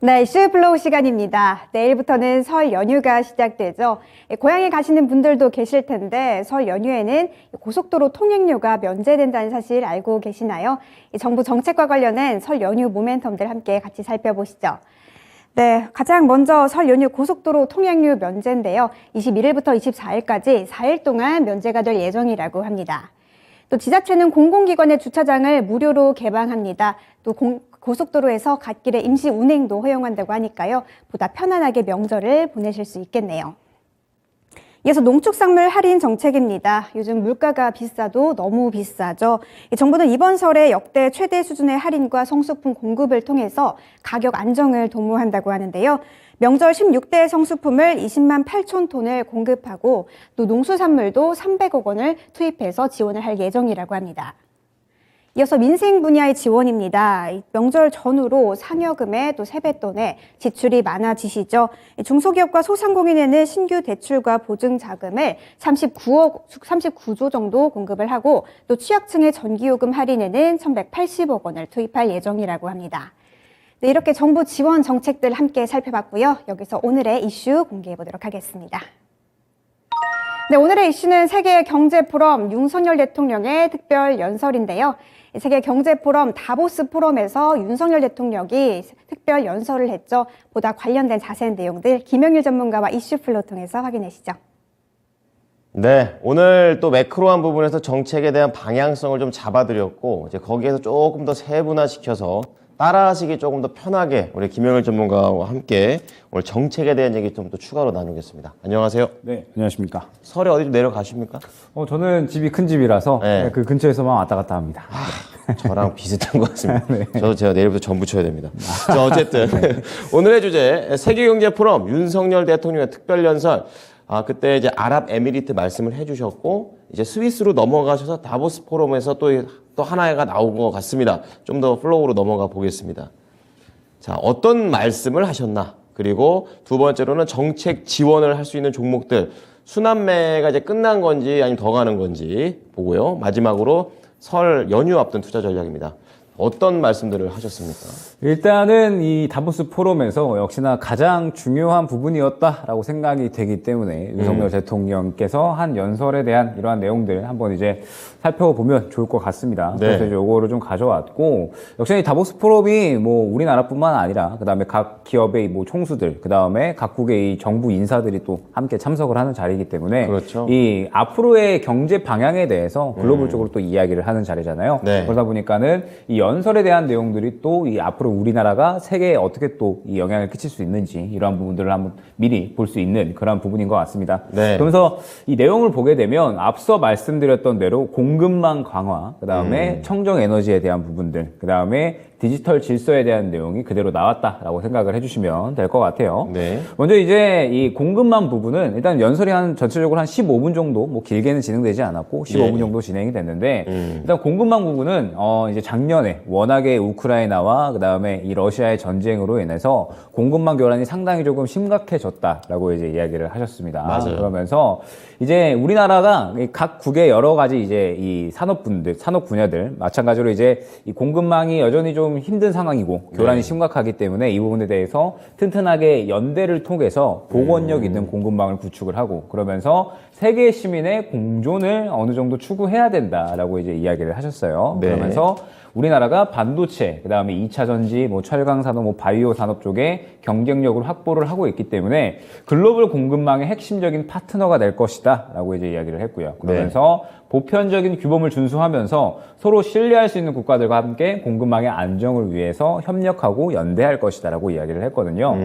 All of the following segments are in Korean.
네, 이슈 플로우 시간입니다. 내일부터는 설 연휴가 시작되죠. 고향에 가시는 분들도 계실 텐데 설 연휴에는 고속도로 통행료가 면제된다는 사실 알고 계시나요? 정부 정책과 관련된 설 연휴 모멘텀들 함께 같이 살펴보시죠. 네, 가장 먼저 설 연휴 고속도로 통행료 면제인데요. 21일부터 24일까지 4일 동안 면제가 될 예정이라고 합니다. 또 지자체는 공공기관의 주차장을 무료로 개방합니다. 또 고속도로에서 갓길에 임시 운행도 허용한다고 하니까요. 보다 편안하게 명절을 보내실 수 있겠네요. 이어서 농축산물 할인 정책입니다. 요즘 물가가 비싸도 너무 비싸죠. 정부는 이번 설에 역대 최대 수준의 할인과 성수품 공급을 통해서 가격 안정을 도모한다고 하는데요. 명절 16대 성수품을 20만 8천 톤을 공급하고 또 농수산물도 300억 원을 투입해서 지원을 할 예정이라고 합니다. 이어서 민생 분야의 지원입니다. 명절 전후로 상여금에 또 세뱃돈에 지출이 많아지시죠. 중소기업과 소상공인에는 신규 대출과 보증 자금을 39조 정도 공급을 하고 또 취약층의 전기요금 할인에는 1,180억 원을 투입할 예정이라고 합니다. 네, 이렇게 정부 지원 정책들 함께 살펴봤고요. 여기서 오늘의 이슈 공개해 보도록 하겠습니다. 네, 오늘의 이슈는 세계 경제 포럼 윤석열 대통령의 특별 연설인데요. 세계 경제 포럼 다보스 포럼에서 윤석열 대통령이 특별 연설을 했죠. 보다 관련된 자세한 내용들 김영일 전문가와 이슈 플로우 통해서 확인하시죠. 네, 오늘 또 매크로한 부분에서 정책에 대한 방향성을 좀 잡아드렸고 이제 거기에서 조금 더 세분화시켜서 따라하시기 조금 더 편하게 우리 김영일 전문가와 함께 오늘 정책에 대한 얘기 좀 더 추가로 나누겠습니다. 안녕하세요. 네, 안녕하십니까. 설에 어디 좀 내려가십니까? 저는 집이 큰 집이라서 네. 그 근처에서만 왔다 갔다 합니다. 저랑 비슷한 것 같습니다. 네. 저도 제가 내일부터 전 부쳐야 됩니다. 자, 어쨌든 오늘의 주제 세계경제 포럼 윤석열 대통령의 특별연설. 그때 이제 아랍에미리트 말씀을 해주셨고 이제 스위스로 넘어가셔서 다보스 포럼에서 또 하나가 나온 것 같습니다. 좀 더 플로우로 넘어가 보겠습니다. 자, 어떤 말씀을 하셨나? 그리고 두 번째로는 정책 지원을 할 수 있는 종목들 순환매가 이제 끝난 건지 아니면 더 가는 건지 보고요. 마지막으로 설 연휴 앞둔 투자 전략입니다. 어떤 말씀들을 하셨습니까? 일단은 이 다보스 포럼에서 역시나 가장 중요한 부분이었다라고 생각이 되기 때문에 윤석열 대통령께서 한 연설에 대한 이러한 내용들 한번 이제 살펴보면 좋을 것 같습니다. 네. 그래서 이제 요거를 좀 가져왔고 역시 이 다보스 포럼이 뭐 우리나라뿐만 아니라 그다음에 각 기업의 뭐 총수들 그다음에 각국의 이 정부 인사들이 또 함께 참석을 하는 자리이기 때문에 그렇죠. 이 앞으로의 경제 방향에 대해서 글로벌적으로 또 이야기를 하는 자리잖아요. 네. 그러다 보니까는 이 연설에 대한 내용들이 또 이 앞으로 우리나라가 세계에 어떻게 또 이 영향을 끼칠 수 있는지 이러한 부분들을 한번 미리 볼 수 있는 그런 부분인 것 같습니다. 네. 그러면서 이 내용을 보게 되면 앞서 말씀드렸던 대로 공급망 강화, 그 다음에 청정 에너지에 대한 부분들, 그 다음에 디지털 질서에 대한 내용이 그대로 나왔다라고 생각을 해주시면 될 것 같아요. 네. 먼저 이제 이 공급망 부분은 일단 연설이 전체적으로 한 15분 정도, 뭐 길게는 진행되지 않았고 15분 예. 정도 진행이 됐는데 일단 공급망 부분은 이제 작년에 워낙에 우크라이나와 그다음에 이 러시아의 전쟁으로 인해서 공급망 교란이 상당히 조금 심각해졌다라고 이제 이야기를 하셨습니다. 맞아요. 그러면서 이제 우리나라가 각 국의 여러 가지 이제 이 산업 분야들 마찬가지로 이제 이 공급망이 여전히 좀 힘든 상황이고 교란이 심각하기 때문에 이 부분에 대해서 튼튼하게 연대를 통해서 복원력 있는 공급망을 구축을 하고 그러면서 세계 시민의 공존을 어느 정도 추구해야 된다라고 이제 이야기를 하셨어요. 네. 그러면서 우리나라가 반도체, 그 다음에 2차 전지, 뭐 철강 산업, 뭐 바이오 산업 쪽에 경쟁력을 확보를 하고 있기 때문에 글로벌 공급망의 핵심적인 파트너가 될 것이다라고 이제 이야기를 했고요. 그러면서 보편적인 규범을 준수하면서 서로 신뢰할 수 있는 국가들과 함께 공급망의 안정을 위해서 협력하고 연대할 것이다라고 이야기를 했거든요.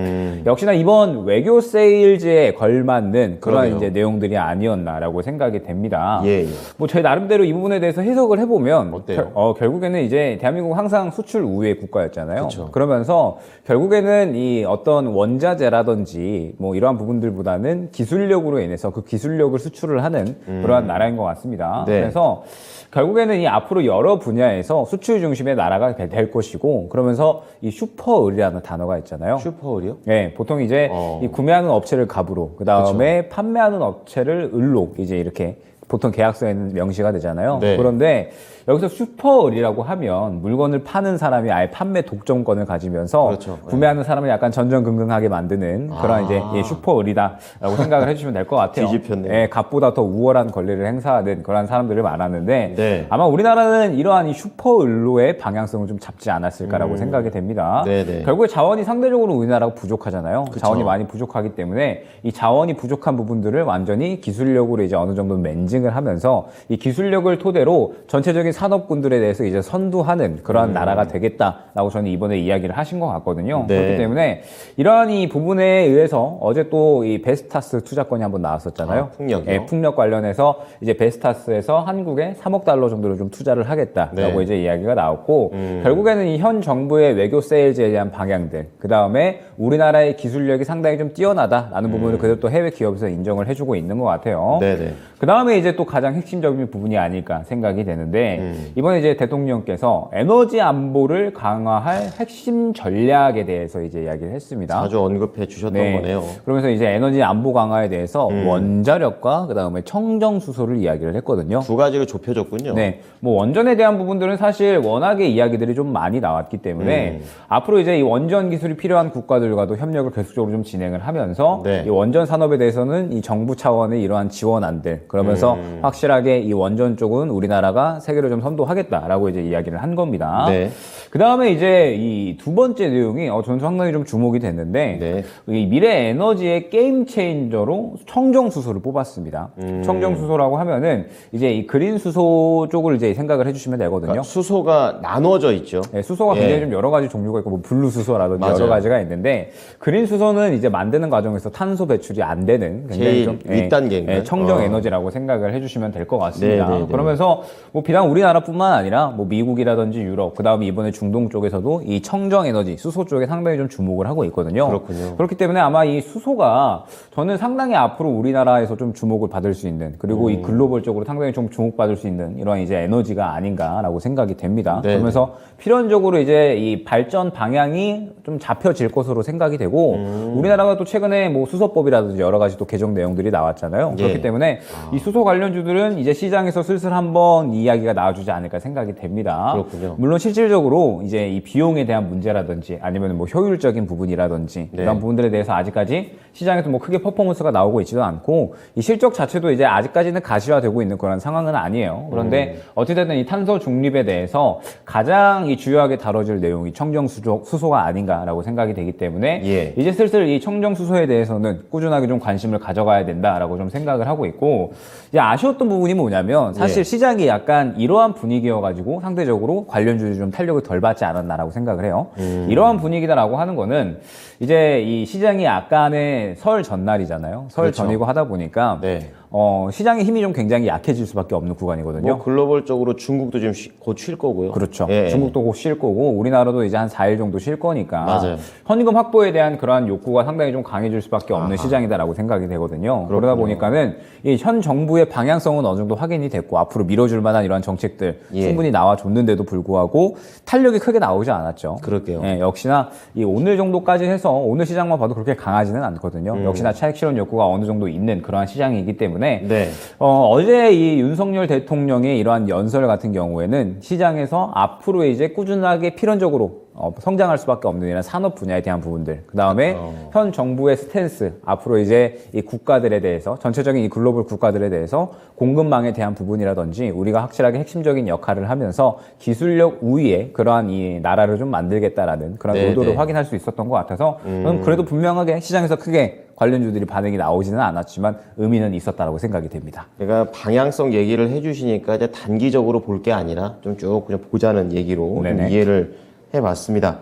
역시나 이번 외교 세일즈에 걸맞는 그런 그러네요. 이제 내용들이 아니었나라고 생각이 됩니다. 예, 예. 뭐 저희 나름대로 이 부분에 대해서 해석을 해보면 어때요? 결국에는 이제 대한민국 항상 수출 우회 국가였잖아요. 그쵸. 그러면서 결국에는 이 어떤 원자재라든지 뭐 이러한 부분들보다는 기술력으로 인해서 그 기술력을 수출을 하는 그러한 나라인 것 같습니다. 네. 그래서 결국에는 이 앞으로 여러 분야에서 수출 중심의 나라가 될 것이고 그러면서 이 슈퍼을이라는 단어가 있잖아요. 슈퍼을이요? 네, 보통 이제 이 구매하는 업체를 갑으로, 그 다음에 판매하는 업체를 을로 이제 이렇게 보통 계약서에는 명시가 되잖아요. 네. 그런데 여기서 슈퍼을이라고 하면 물건을 파는 사람이 아예 판매 독점권을 가지면서 그렇죠. 구매하는 사람을 약간 전전긍긍하게 만드는 그런 이제 슈퍼을이다라고 생각을 해주시면 될 것 같아요. 뒤집혔네요. 예, 값보다 더 우월한 권리를 행사하는 그런 사람들을 말하는데 네. 아마 우리나라는 이러한 이 슈퍼을로의 방향성을 좀 잡지 않았을까라고 생각이 됩니다. 네네. 결국에 자원이 상대적으로 우리나라가 부족하잖아요. 그쵸. 자원이 많이 부족하기 때문에 이 자원이 부족한 부분들을 완전히 기술력으로 이제 어느 정도 맨징을 하면서 이 기술력을 토대로 전체적인 산업군들에 대해서 이제 선두하는 그러한 나라가 되겠다라고 저는 이번에 이야기를 하신 것 같거든요. 네. 그렇기 때문에 이러한 이 부분에 의해서 어제 또 이 베스타스 투자권이 한번 나왔었잖아요. 풍력이요? 예, 풍력 관련해서 이제 베스타스에서 한국에 3억 달러 정도를 좀 투자를 하겠다라고 네. 이제 이야기가 나왔고 결국에는 이 현 정부의 외교 세일즈에 대한 방향들 그 다음에 우리나라의 기술력이 상당히 좀 뛰어나다라는 부분을 그대로 또 해외 기업에서 인정을 해주고 있는 것 같아요. 네네. 그 다음에 이제 또 가장 핵심적인 부분이 아닐까 생각이 되는데 이번에 이제 대통령께서 에너지 안보를 강화할 핵심 전략에 대해서 이제 이야기를 했습니다. 자주 언급해 주셨던 거네요. 그러면서 이제 에너지 안보 강화에 대해서 원자력과 그 다음에 청정 수소를 이야기를 했거든요. 두 가지로 좁혀졌군요. 네, 뭐 원전에 대한 부분들은 사실 워낙에 이야기들이 좀 많이 나왔기 때문에 앞으로 이제 이 원전 기술이 필요한 국가들과도 협력을 계속적으로 좀 진행을 하면서 네. 이 원전 산업에 대해서는 이 정부 차원의 이러한 지원안들 그러면서 확실하게 이 원전 쪽은 우리나라가 세계로 좀 선도하겠다라고 이제 이야기를 한 겁니다. 네. 그 다음에 이제 이 두 번째 내용이 저는 상당히 좀 주목이 됐는데 네. 이 미래 에너지의 게임 체인저로 청정 수소를 뽑았습니다. 청정 수소라고 하면은 이제 이 그린 수소 쪽을 이제 생각을 해주시면 되거든요. 그러니까 수소가 나눠져 있죠. 네, 수소가 예. 굉장히 좀 여러 가지 종류가 있고 뭐 블루 수소라든지 맞아요. 여러 가지가 있는데 그린 수소는 이제 만드는 과정에서 탄소 배출이 안 되는 굉장히 제일 좀 윗단계인가요? 청정 에너지라고 생각을 해주시면 될 것 같습니다. 네, 네, 네. 그러면서 뭐 비단 우리나라뿐만 아니라 뭐 미국이라든지 유럽 그다음에 이번에 중동 쪽에서도 이 청정 에너지 수소 쪽에 상당히 좀 주목을 하고 있거든요. 그렇군요. 그렇기 때문에 아마 이 수소가 저는 상당히 앞으로 우리나라에서 좀 주목을 받을 수 있는 그리고 이 글로벌적으로 상당히 좀 주목받을 수 있는 이런 이제 에너지가 아닌가라고 생각이 됩니다. 네. 그러면서 필연적으로 이제 이 발전 방향이 좀 잡혀질 것으로 생각이 되고 우리나라가 또 최근에 뭐 수소법이라든지 여러 가지 또 개정 내용들이 나왔잖아요. 예. 그렇기 때문에 이 수소 관련주들은 이제 시장에서 슬슬 한번 이야기가 나와주지 않을까 생각이 됩니다. 그렇군요. 물론 실질적으로 이제 이 비용에 대한 문제라든지 아니면 뭐 효율적인 부분이라든지 네. 이런 부분들에 대해서 아직까지 시장에서 뭐 크게 퍼포먼스가 나오고 있지도 않고 이 실적 자체도 이제 아직까지는 가시화되고 있는 그런 상황은 아니에요. 그런데 어찌됐든 이 탄소 중립에 대해서 가장 이 주요하게 다뤄질 내용이 청정 수소가 아닌가라고 생각이 되기 때문에 예. 이제 슬슬 이 청정 수소에 대해서는 꾸준하게 좀 관심을 가져가야 된다라고 좀 생각을 하고 있고 이제 아쉬웠던 부분이 뭐냐면 사실 예. 시장이 약간 이러한 분위기여가지고 상대적으로 관련주들이 좀 탄력을 덜 받지 않았나라고 생각을 해요. 이러한 분위기다라고 하는 거는 이제 이 시장이 약간의 설 전날이잖아요. 설 그렇죠. 전이고 하다 보니까 네. 시장의 힘이 좀 굉장히 약해질 수밖에 없는 구간이거든요. 뭐 글로벌적으로 중국도 지금 곧 쉴 거고요. 그렇죠. 예. 중국도 곧 쉴 거고 우리나라도 이제 한 4일 정도 쉴 거니까 맞아요. 현금 확보에 대한 그러한 욕구가 상당히 좀 강해질 수밖에 없는 시장이다라고 생각이 되거든요. 그러다 보니까는 이 현 정부의 방향성은 어느 정도 확인이 됐고 앞으로 밀어줄 만한 이러한 정책들 예. 충분히 나와줬는데도 불구하고 탄력이 크게 나오지 않았죠. 그럴게요. 예, 역시나 이 오늘 정도까지 해서 오늘 시장만 봐도 그렇게 강하지는 않거든요. 역시나 차익 실현 욕구가 어느 정도 있는 그러한 시장이기 때문에 네. 어제 이 윤석열 대통령의 이러한 연설 같은 경우에는 시장에서 앞으로 이제 꾸준하게 필연적으로 성장할 수밖에 없는 이런 산업 분야에 대한 부분들, 그 다음에 현 정부의 스탠스, 앞으로 이제 이 국가들에 대해서, 전체적인 이 글로벌 국가들에 대해서 공급망에 대한 부분이라든지 우리가 확실하게 핵심적인 역할을 하면서 기술력 우위에 그러한 이 나라를 좀 만들겠다라는 그런 네, 의도를 네. 확인할 수 있었던 것 같아서 저는 그래도 분명하게 시장에서 크게 관련주들이 반응이 나오지는 않았지만 의미는 있었다라고 생각이 됩니다. 그러니까 방향성 얘기를 해주시니까 이제 단기적으로 볼 게 아니라 좀 쭉 그냥 보자는 얘기로 좀 네네. 이해를 해봤습니다.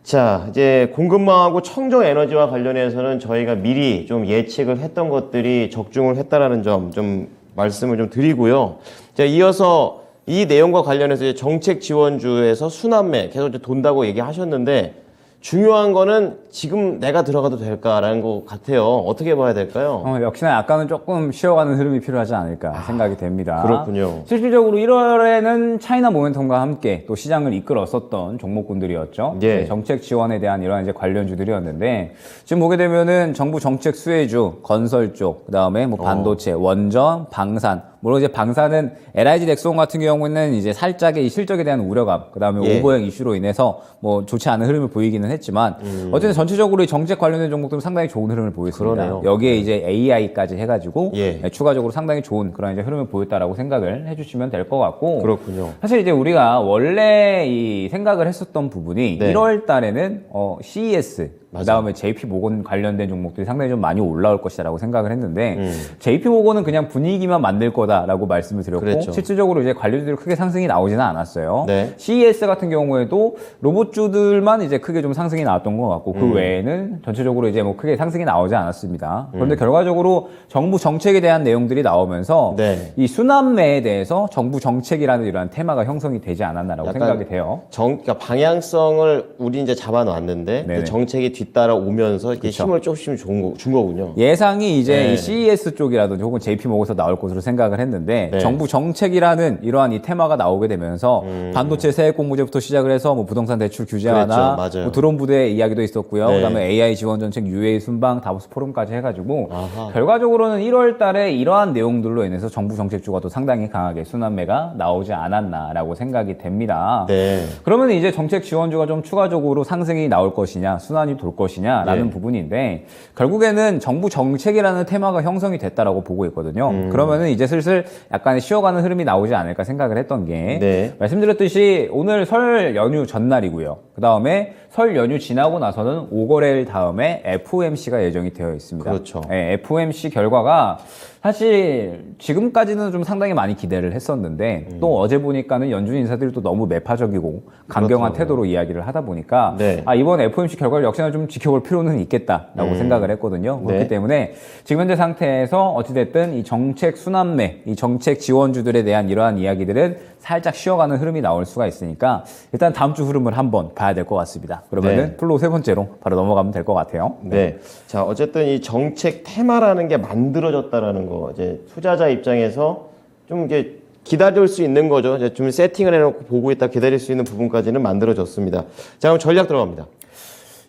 자, 이제 공급망하고 청정 에너지와 관련해서는 저희가 미리 좀 예측을 했던 것들이 적중을 했다라는 점 좀 말씀을 좀 드리고요. 자, 이어서 이 내용과 관련해서 이제 정책 지원주에서 순환매 계속 이제 돈다고 얘기하셨는데 중요한 거는 지금 내가 들어가도 될까라는 것 같아요. 어떻게 봐야 될까요? 역시나 약간은 조금 쉬어가는 흐름이 필요하지 않을까 생각이 됩니다. 그렇군요. 실질적으로 1월에는 차이나 모멘텀과 함께 또 시장을 이끌었었던 종목군들이었죠. 예. 정책 지원에 대한 이런 이제 관련주들이었는데 지금 보게 되면은 정부 정책 수혜주, 건설 쪽, 그다음에 뭐 반도체, 원전, 방산. 물론 이제 방사는 LIG 넥스온 같은 경우에는 이제 살짝의 이 실적에 대한 우려감, 그다음에 예. 오버행 이슈로 인해서 뭐 좋지 않은 흐름을 보이기는 했지만 어쨌든 전체적으로 이 정책 관련된 종목들은 상당히 좋은 흐름을 보였습니다. 그러네요. 여기에 이제 AI까지 해가지고 예. 추가적으로 상당히 좋은 그런 이제 흐름을 보였다라고 생각을 해주시면 될 것 같고 그렇군요. 사실 이제 우리가 원래 이 생각을 했었던 부분이 네. 1월 달에는 CES 그다음에 JP 모건 관련된 종목들이 상당히 좀 많이 올라올 것이다라고 생각을 했는데 JP 모건은 그냥 분위기만 만들 거다라고 말씀을 드렸고 그랬죠. 실질적으로 이제 관련주들이 크게 상승이 나오지는 않았어요. 네. CES 같은 경우에도 로봇주들만 이제 크게 좀 상승이 나왔던 것 같고 그 외에는 전체적으로 이제 뭐 크게 상승이 나오지 않았습니다. 그런데 결과적으로 정부 정책에 대한 내용들이 나오면서 네. 이 순환매에 대해서 정부 정책이라는 이러한 테마가 형성이 되지 않았나라고 약간 생각이 돼요. 그러니까 방향성을 우리 이제 잡아놨는데 네네. 그 정책이 뒤따라 오면서 이게 그쵸. 힘을 조금씩 준 거군요. 예상이 이제 네. 이 CES 쪽이라든지 혹은 JP 모건에서 나올 것으로 생각을 했는데 네. 정부 정책이라는 이러한 이 테마가 나오게 되면서 반도체 세액 공모제부터 시작을 해서 뭐 부동산 대출 규제 그랬죠. 하나, 맞아요. 뭐 드론 부대 이야기도 있었고요. 네. 그다음에 AI 지원 정책, UA 순방, 다보스 포럼까지 해가지고 아하. 결과적으로는 1월달에 이러한 내용들로 인해서 정부 정책주가 또 상당히 강하게 순환매가 나오지 않았나라고 생각이 됩니다. 네. 그러면 이제 정책 지원주가 좀 추가적으로 상승이 나올 것이냐, 순환이 돌 것이냐라는 예. 부분인데 결국에는 정부 정책이라는 테마가 형성이 됐다라고 보고 있거든요. 그러면은 이제 슬슬 약간의 쉬어가는 흐름이 나오지 않을까 생각을 했던 게 네. 말씀드렸듯이 오늘 설 연휴 전날이고요. 그 다음에 설 연휴 지나고 나서는 5거래일 다음에 FOMC가 예정이 되어 있습니다. 그렇죠. 네, FOMC 결과가 사실 지금까지는 좀 상당히 많이 기대를 했었는데 또 어제 보니까는 연준 인사들이 또 너무 매파적이고 강경한 그렇더라고요. 태도로 이야기를 하다 보니까 네. 이번 FOMC 결과를 역시나 좀 지켜볼 필요는 있겠다라고 생각을 했거든요. 그렇기 네. 때문에 지금 현재 상태에서 어찌됐든 이 정책 순환매, 이 정책 지원주들에 대한 이러한 이야기들은 살짝 쉬어가는 흐름이 나올 수가 있으니까 일단 다음 주 흐름을 한번 봐야 될 것 같습니다. 그러면은 네. 플로우 세 번째로 바로 넘어가면 될 것 같아요. 네. 자, 어쨌든 이 정책 테마라는 게 만들어졌다라는 거, 이제 투자자 입장에서 좀 이게 기다릴 수 있는 거죠. 이제 좀 세팅을 해놓고 보고 있다 기다릴 수 있는 부분까지는 만들어졌습니다. 자, 그럼 전략 들어갑니다.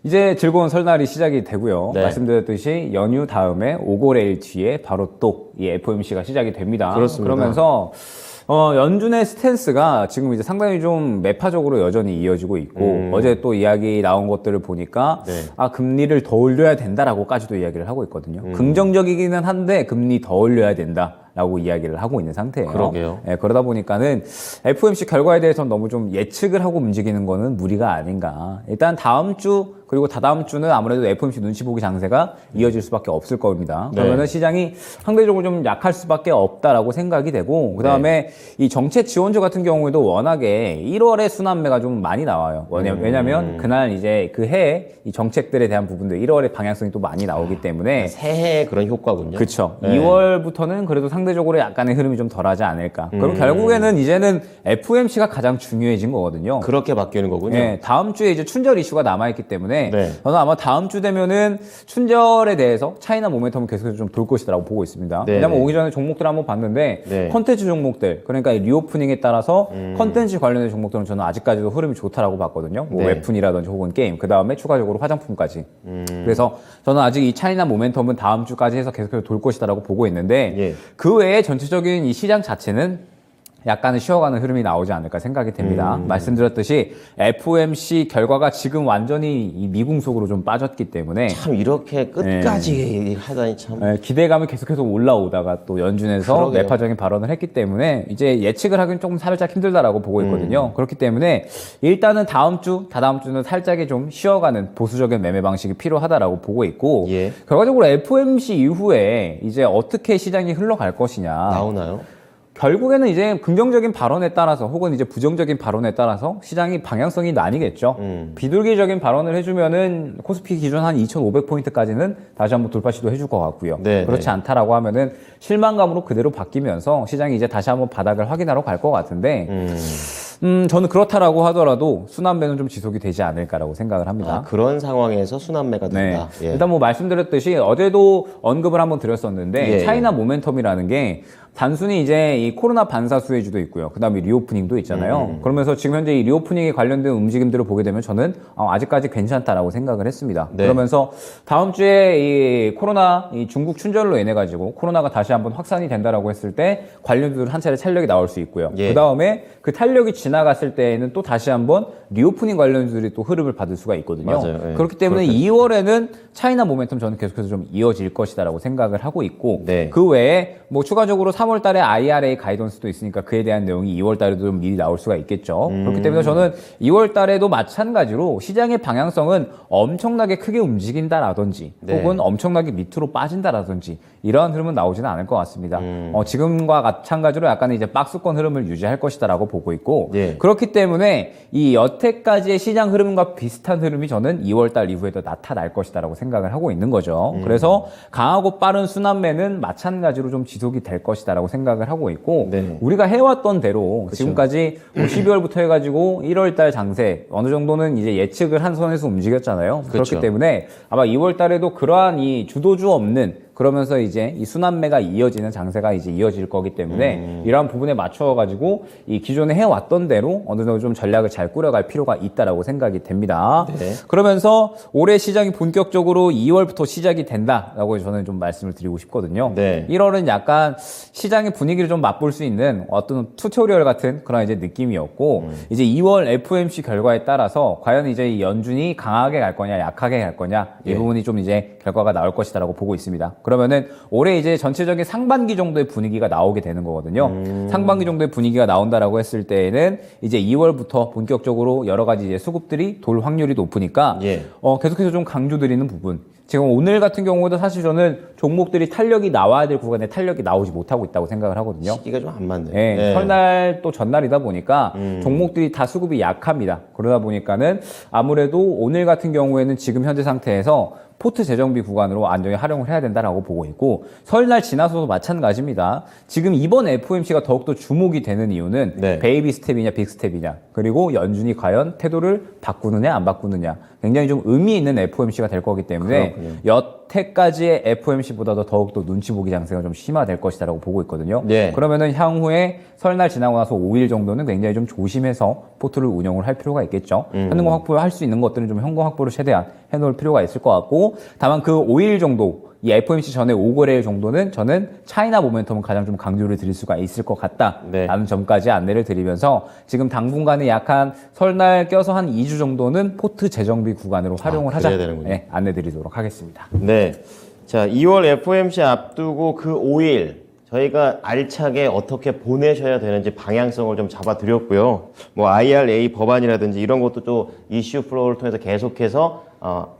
이제 즐거운 설날이 시작이 되고요. 네. 말씀드렸듯이 연휴 다음에 5거래일 뒤에 바로 또 이 FOMC가 시작이 됩니다. 그렇습니다. 그러면서 연준의 스탠스가 지금 이제 상당히 좀 매파적으로 여전히 이어지고 있고 어제 또 이야기 나온 것들을 보니까 네. 금리를 더 올려야 된다라고까지도 이야기를 하고 있거든요. 긍정적이기는 한데 금리 더 올려야 된다라고 이야기를 하고 있는 상태예요. 그러게요. 예, 그러다 보니까는 FOMC 결과에 대해서는 너무 좀 예측을 하고 움직이는 거는 무리가 아닌가. 일단 다음 주 그리고 다다음 주는 아무래도 FOMC 눈치 보기 장세가 이어질 수밖에 없을 겁니다. 네. 그러면은 시장이 상대적으로 좀 약할 수밖에 없다라고 생각이 되고 그다음에 이 정책 지원주 같은 경우에도 워낙에 1월에 순환매가 좀 많이 나와요. 왜냐면 그날 이제 그 해에 이 정책들에 대한 부분들 1월에 방향성이 또 많이 나오기 때문에 새해 그런 효과군요. 그렇죠. 네. 2월부터는 그래도 상대적으로 약간의 흐름이 좀 덜하지 않을까. 그럼 결국에는 이제는 FOMC가 가장 중요해진 거거든요. 그렇게 바뀌는 거군요. 네, 다음 주에 이제 춘절 이슈가 남아있기 때문에 네. 저는 아마 다음 주 되면은 춘절에 대해서 차이나 모멘텀은 계속해서 좀 돌 것이라고 보고 있습니다. 네, 왜냐면 네. 오기 전에 종목들 한번 봤는데 네. 컨텐츠 종목들 그러니까 이 리오프닝에 따라서 컨텐츠 관련된 종목들은 저는 아직까지도 흐름이 좋다라고 봤거든요. 뭐 네. 웹툰이라든지 혹은 게임 그 다음에 추가적으로 화장품까지. 그래서 저는 아직 이 차이나 모멘텀은 다음 주까지 해서 계속해서 돌 것이다라고 보고 있는데 예. 그 외에 전체적인 이 시장 자체는 약간은 쉬어가는 흐름이 나오지 않을까 생각이 됩니다. 말씀드렸듯이 FOMC 결과가 지금 완전히 이 미궁 속으로 좀 빠졌기 때문에 참 이렇게 끝까지 하다니 참. 기대감이 계속해서 올라오다가 또 연준에서 그러게요. 매파적인 발언을 했기 때문에 이제 예측을 하기는 조금 살짝 힘들다라고 보고 있거든요. 그렇기 때문에 일단은 다음 주, 다다음 주는 살짝이 좀 쉬어가는 보수적인 매매 방식이 필요하다라고 보고 있고 예. 결과적으로 FOMC 이후에 이제 어떻게 시장이 흘러갈 것이냐 나오나요? 결국에는 이제 긍정적인 발언에 따라서 혹은 이제 부정적인 발언에 따라서 시장이 방향성이 나뉘겠죠. 비둘기적인 발언을 해주면은 코스피 기준 한 2,500포인트까지는 다시 한번 돌파 시도 해줄 것 같고요. 네, 그렇지 네. 않다라고 하면은 실망감으로 그대로 바뀌면서 시장이 이제 다시 한번 바닥을 확인하러 갈 것 같은데 저는 그렇다라고 하더라도 순환매는 좀 지속이 되지 않을까라고 생각을 합니다. 아, 그런 상황에서 순환매가 된다. 네. 예. 일단 뭐 말씀드렸듯이 어제도 언급을 한번 드렸었는데 예, 차이나 모멘텀이라는 게 단순히 이제 이 코로나 반사 수혜주도 있고요. 그 다음에 리오프닝도 있잖아요. 그러면서 지금 현재 이 리오프닝에 관련된 움직임들을 보게 되면 저는 아직까지 괜찮다라고 생각을 했습니다. 네. 그러면서 다음 주에 이 코로나 이 중국 춘절로 인해 가지고 코로나가 다시 한번 확산이 된다라고 했을 때 관련주들 한 차례 탄력이 나올 수 있고요. 예. 그 다음에 그 탄력이 지나갔을 때에는 또 다시 한번 리오프닝 관련주들이 또 흐름을 받을 수가 있거든요. 맞아요. 예. 그렇기 때문에 2월에는 차이나 모멘텀 저는 계속해서 좀 이어질 것이다라고 생각을 하고 있고 네. 그 외에 뭐 추가적으로 3월 달에 IRA 가이던스도 있으니까 그에 대한 내용이 2월 달에도 좀 미리 나올 수가 있겠죠. 그렇기 때문에 저는 2월 달에도 마찬가지로 시장의 방향성은 엄청나게 크게 움직인다라든지 네. 혹은 엄청나게 밑으로 빠진다라든지 이러한 흐름은 나오지는 않을 것 같습니다. 지금과 마찬가지로 약간 이제 박스권 흐름을 유지할 것이다라고 보고 있고 예. 그렇기 때문에 이 여태까지의 시장 흐름과 비슷한 흐름이 저는 2월 달 이후에도 나타날 것이다라고 생각을 하고 있는 거죠. 그래서 강하고 빠른 순환매는 마찬가지로 좀 지속이 될 것이다라고 생각을 하고 있고 네. 우리가 해왔던 대로 지금까지 뭐 12월부터 해가지고 1월 달 장세 어느 정도는 이제 예측을 한 선에서 움직였잖아요. 그렇죠. 그렇기 때문에 아마 2월 달에도 그러한 이 주도주 없는 그러면서 이제 이 순환매가 이어지는 장세가 이제 이어질 거기 때문에 이러한 부분에 맞춰가지고 이 기존에 해왔던 대로 어느 정도 좀 전략을 잘 꾸려갈 필요가 있다라고 생각이 됩니다. 네. 그러면서 올해 시장이 본격적으로 2월부터 시작이 된다라고 저는 좀 말씀을 드리고 싶거든요. 네. 1월은 약간 시장의 분위기를 좀 맛볼 수 있는 어떤 튜토리얼 같은 그런 이제 느낌이었고 이제 2월 FOMC 결과에 따라서 과연 이제 이 연준이 강하게 갈 거냐 약하게 갈 거냐 이 예. 부분이 좀 이제 결과가 나올 것이다라고 보고 있습니다. 그러면은 올해 이제 전체적인 상반기 정도의 분위기가 나오게 되는 거거든요. 상반기 정도의 분위기가 나온다라고 했을 때에는 이제 2월부터 본격적으로 여러 가지 이제 수급들이 돌 확률이 높으니까 예. 계속해서 좀 강조드리는 부분. 지금 오늘 같은 경우도 사실 저는 종목들이 탄력이 나와야 될 구간에 탄력이 나오지 못하고 있다고 생각을 하거든요. 시기가 좀 안 맞네요. 네, 네. 설날 또 전날이다 보니까 종목들이 다 수급이 약합니다. 그러다 보니까는 아무래도 오늘 같은 경우에는 지금 현재 상태에서 포트 재정비 구간으로 안정히 활용을 해야 된다라고 보고 있고 설날 지나서도 마찬가지입니다. 지금 이번 FOMC가 더욱더 주목이 되는 이유는 네. 베이비 스텝이냐 빅 스텝이냐 그리고 연준이 과연 태도를 바꾸느냐 안 바꾸느냐 굉장히 좀 의미 있는 FOMC가 될 거기 때문에 그렇군요. 여태까지의 FOMC보다도 더욱더 눈치 보기 장세가 좀 심화될 것이다라고 보고 있거든요. 네. 그러면은 향후에 설날 지나고 나서 5일 정도는 굉장히 좀 조심해서 포트를 운영을 할 필요가 있겠죠. 현금 확보할 수 있는 것들은 좀 현금 확보를 최대한 해놓을 필요가 있을 것 같고 다만 그 5일 정도 이 FOMC 전에 5거래일 정도는 저는 차이나 모멘텀은 가장 좀 강조를 드릴 수가 있을 것 같다라는 네. 점까지 안내를 드리면서 지금 당분간에 약간 설날 껴서 한 2주 정도는 포트 재정비 구간으로 활용을 하자 그래야 되는군요. 네, 안내 드리도록 하겠습니다. 네. 자, 2월 FOMC 앞두고 그 5일 저희가 알차게 어떻게 보내셔야 되는지 방향성을 좀 잡아드렸고요. 뭐 IRA 법안이라든지 이런 것도 또 이슈 플로우를 통해서 계속해서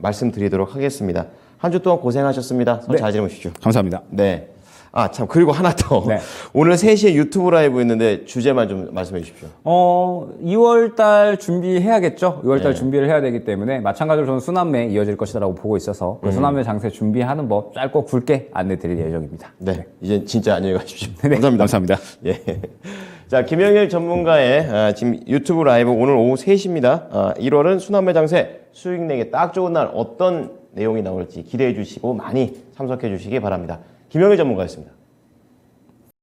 말씀드리도록 하겠습니다. 한 주 동안 고생하셨습니다. 설 잘 지내십시오. 감사합니다. 네. 아, 참, 그리고 하나 더. 네. 오늘 3시에 유튜브 라이브 있는데 주제만 좀 말씀해 주십시오. 2월 달 준비해야겠죠. 2월 달 네. 준비를 해야 되기 때문에 마찬가지로 저는 순환매 이어질 것이라고 보고 있어서 그 순환매 장세 준비하는 법 짧고 굵게 안내 드릴 예정입니다. 네. 이제 진짜 안녕히 가십시오. 네, 감사합니다. 예. 자, 김영일 전문가의 지금 유튜브 라이브 오늘 오후 3시입니다. 1월은 순환매 장세 수익 내기 딱 좋은 날 어떤 내용이 나올지 기대해 주시고 많이 참석해 주시기 바랍니다. 김영일 전문가였습니다.